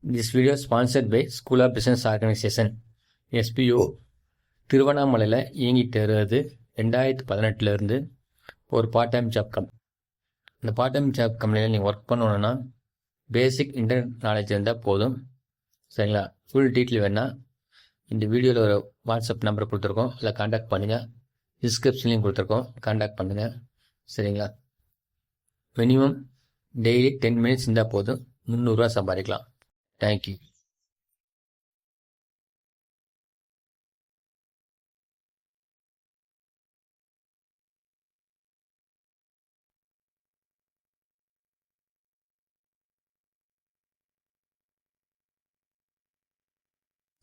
This video is sponsored by School of Business Organization SPO திருவண்ணாமலையில் இயங்கிட்டு இருக்கிறது 2018 ஒரு பார்ட் டைம் ஜாப் இந்த பார்ட் டைம் ஜாப் கம்பெனியில் நீங்கள் ஒர்க் பண்ணணுன்னா பேசிக் இன்டர்நெட் நாலேஜ் இருந்தால் போதும். சரிங்களா? ஃபுல் டீட்டெயில் வேணால் இந்த வீடியோவில் ஒரு வாட்ஸ்அப் நம்பர் கொடுத்துருக்கோம், அதில் கான்டாக்ட் பண்ணுங்கள். டிஸ்கிரிப்ஷன்லையும் கொடுத்துருக்கோம், கான்டாக்ட் பண்ணுங்கள். சரிங்களா? மினிமம் டெய்லி 10 மினிட்ஸ் இருந்தால் போதும், 300 ரூபா சம்பாதிக்கலாம். Thank you.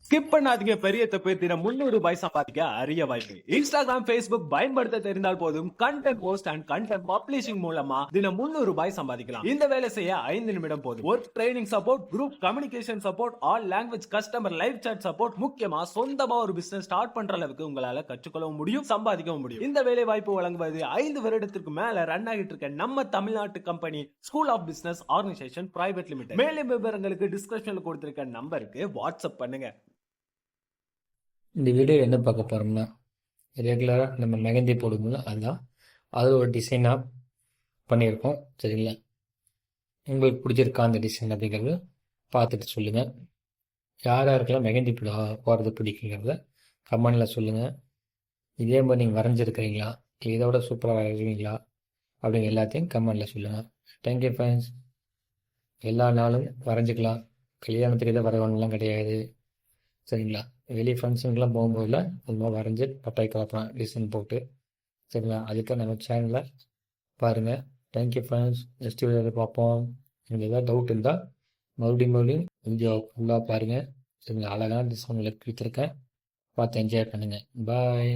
ஸ்கிப் பண்ணாதீங்க. பெரிய தப்பு. தினம் 300 ரூபாய் சம்பாதிக்க அரிய வாய்ப்பு. இன்ஸ்டாகிராம், Facebook பயன்படுத்த தெரிந்தால் போதும். Content post and content publishing மூலமா தினம் 300 ரூபாய் சம்பாதிக்கலாம். இந்த வேலை செய்ய 5 நிமிடம் போதும். Work training support, group communication support, all language customer live chat support, முக்கியமா சொந்தமா ஒரு பிசினஸ் ஸ்டார்ட் பண்ற அளவுக்கு உங்களால கற்றுக்கொள்ளவும் முடியும், சம்பாதிக்கவும் முடியும். இந்த வேலை வாய்ப்பு வழங்குவது 5 வருடத்திற்கு மேல ரன் ஆகிட்டு இருக்க நம்ம தமிழ்நாட்டு company school of business organisation private limited. மேலும் விவரங்களுக்கு டிஸ்கிரிப்ஷன்ல கொடுத்திருக்க நம்பருக்கு வாட்ஸ்அப் பண்ணுங்க. இந்த வீடியோ என்ன பார்க்க போகிறோம்னா, ரெகுலராக நம்ம மெகந்தி போடுவோம்ல, அதுதான் அது ஒரு டிசைனாக பண்ணியிருக்கோம். சரிங்களா? உங்களுக்கு பிடிச்சிருக்கா அந்த டிசைன் அப்படிங்கிறது பார்த்துட்டு சொல்லுங்கள். யார் யாருக்கெல்லாம் மெகந்தி போடுறது பிடிக்குங்கிறத கமெண்டில் சொல்லுங்கள். இதே மாதிரி நீங்கள் வரைஞ்சிருக்கிறீங்களா, இதோட சூப்பராக வரைவீங்களா அப்படிங்கிற எல்லாத்தையும் கமெண்டில் சொல்லுங்கள். Thank you friends. எல்லா நாளும் வரைஞ்சிக்கலாம், கல்யாணத்துக்கு இதை வரைவணும்லாம் கிடையாது. சரிங்களா? வெளியே ஃபங்க்ஷனுக்குலாம் போகும்போதில் நம்ம வரைஞ்சி பட்டாய் கலப்பலாம் டிசைன் போட்டு. சரிங்களா? அதுக்கு நம்ம சேனலை பாருங்கள். Thank you friends. நெக்ஸ்ட் வீடியோவில் பார்ப்போம். எனக்கு எதாவது டவுட் இருந்தால் மறுபடியும் வீடியோ ஃபுல்லாக பாருங்கள். சரிங்களா? அழகான டிசைன் உங்களுக்கு கொடுத்துருக்கேன், பார்த்து என்ஜாய் பண்ணுங்கள். பாய்.